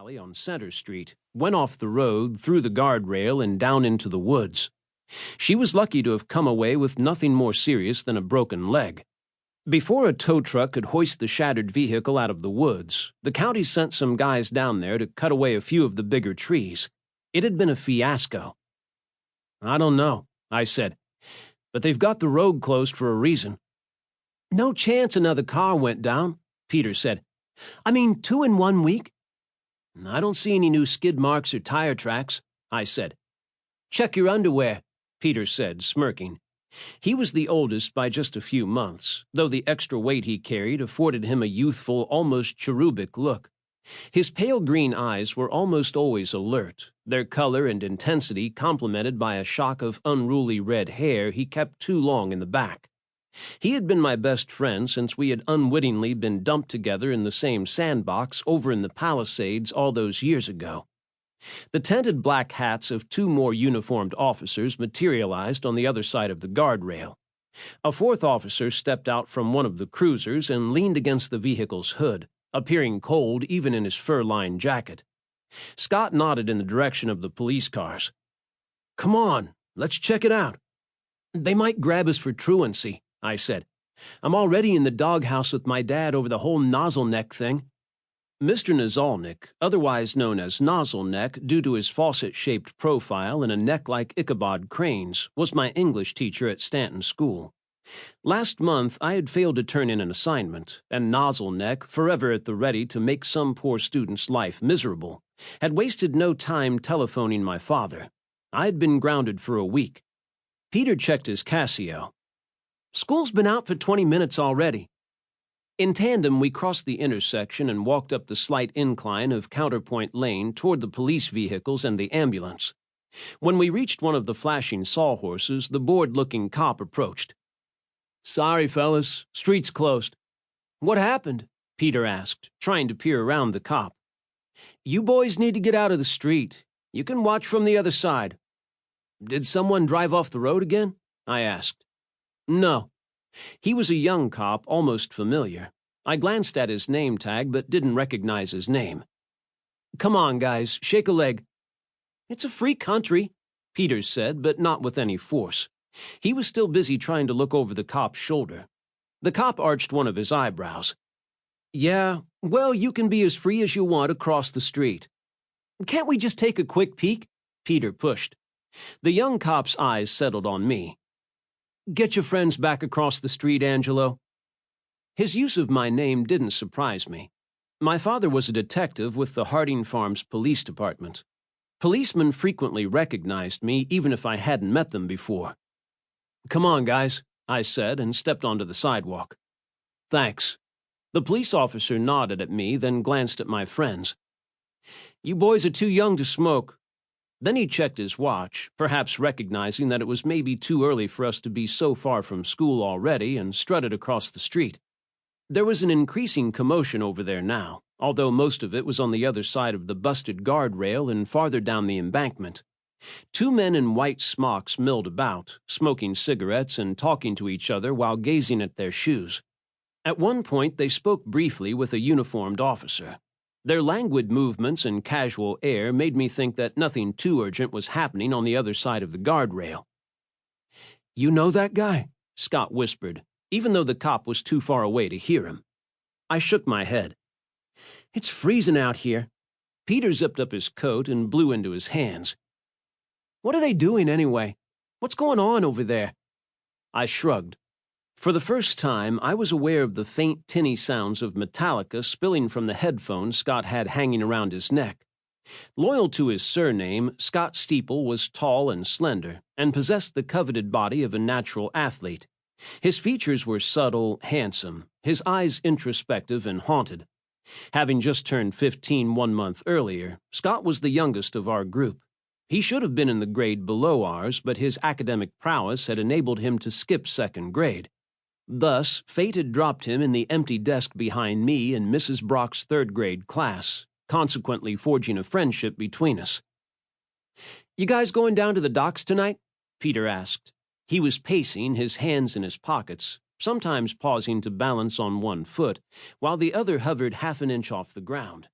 alley on Center Street, went off the road, through the guardrail, and down into the woods. She was lucky to have come away with nothing more serious than a broken leg. Before a tow truck could hoist the shattered vehicle out of the woods, the county sent some guys down there to cut away a few of the bigger trees. It had been a fiasco. "I don't know," I said, "but they've got the road closed for a reason." "No chance another car went down," Peter said. "I mean, 2 in 1 week?" "I don't see any new skid marks or tire tracks," I said. "Check your underwear," Peter said, smirking. He was the oldest by just a few months, though the extra weight he carried afforded him a youthful, almost cherubic look. His pale green eyes were almost always alert, their color and intensity complemented by a shock of unruly red hair he kept too long in the back. He had been my best friend since we had unwittingly been dumped together in the same sandbox over in the Palisades all those years ago. The tented black hats of 2 more uniformed officers materialized on the other side of the guardrail. A 4th officer stepped out from one of the cruisers and leaned against the vehicle's hood, appearing cold even in his fur-lined jacket. Scott nodded in the direction of the police cars. "Come on, let's check it out." "They might grab us for truancy," I said. "I'm already in the doghouse with my dad over the whole nozzle neck thing." Mr. Nazalnik, otherwise known as Nozzle Neck due to his faucet-shaped profile and a neck like Ichabod Crane's, was my English teacher at Stanton School. Last month I had failed to turn in an assignment, and Nozzle Neck, forever at the ready to make some poor student's life miserable, had wasted no time telephoning my father. I had been grounded for a week. Peter checked his Casio. "School's been out for 20 minutes already." In tandem, we crossed the intersection and walked up the slight incline of Counterpoint Lane toward the police vehicles and the ambulance. When we reached one of the flashing sawhorses, the bored-looking cop approached. "Sorry, fellas, street's closed." "What happened?" Peter asked, trying to peer around the cop. "You boys need to get out of the street. You can watch from the other side." "Did someone drive off the road again?" I asked. "No." He was a young cop, almost familiar. I glanced at his name tag but didn't recognize his name. "Come on, guys, shake a leg." "It's a free country," Peter said, but not with any force. He was still busy trying to look over the cop's shoulder. The cop arched one of his eyebrows. "Yeah, well, you can be as free as you want across the street." "Can't we just take a quick peek?" Peter pushed. The young cop's eyes settled on me. "Get your friends back across the street, Angelo." His use of my name didn't surprise me. My father was a detective with the Harting Farms police department. Policemen frequently recognized me, even if I hadn't met them before. "Come on, guys," I said, and stepped onto the sidewalk. "Thanks." The police officer nodded at me, then glanced at my friends. "You boys are too young to smoke." Then he checked his watch, perhaps recognizing that it was maybe too early for us to be so far from school already, and strutted across the street. There was an increasing commotion over there now, although most of it was on the other side of the busted guardrail and farther down the embankment. 2 men in white smocks milled about, smoking cigarettes and talking to each other while gazing at their shoes. At one point they spoke briefly with a uniformed officer. Their languid movements and casual air made me think that nothing too urgent was happening on the other side of the guardrail. "You know that guy?" Scott whispered, even though the cop was too far away to hear him. I shook my head. "It's freezing out here." Peter zipped up his coat and blew into his hands. "What are they doing anyway? What's going on over there?" I shrugged. For the first time, I was aware of the faint, tinny sounds of Metallica spilling from the headphones Scott had hanging around his neck. Loyal to his surname, Scott Steeple was tall and slender, and possessed the coveted body of a natural athlete. His features were subtle, handsome, his eyes introspective and haunted. Having just turned 15 1 month earlier, Scott was the youngest of our group. He should have been in the grade below ours, but his academic prowess had enabled him to skip 2nd grade. Thus, fate had dropped him in the empty desk behind me in Mrs. Brock's 3rd grade class, consequently forging a friendship between us. "You guys going down to the docks tonight?" Peter asked. He was pacing, his hands in his pockets, sometimes pausing to balance on one foot, while the other hovered half an inch off the ground.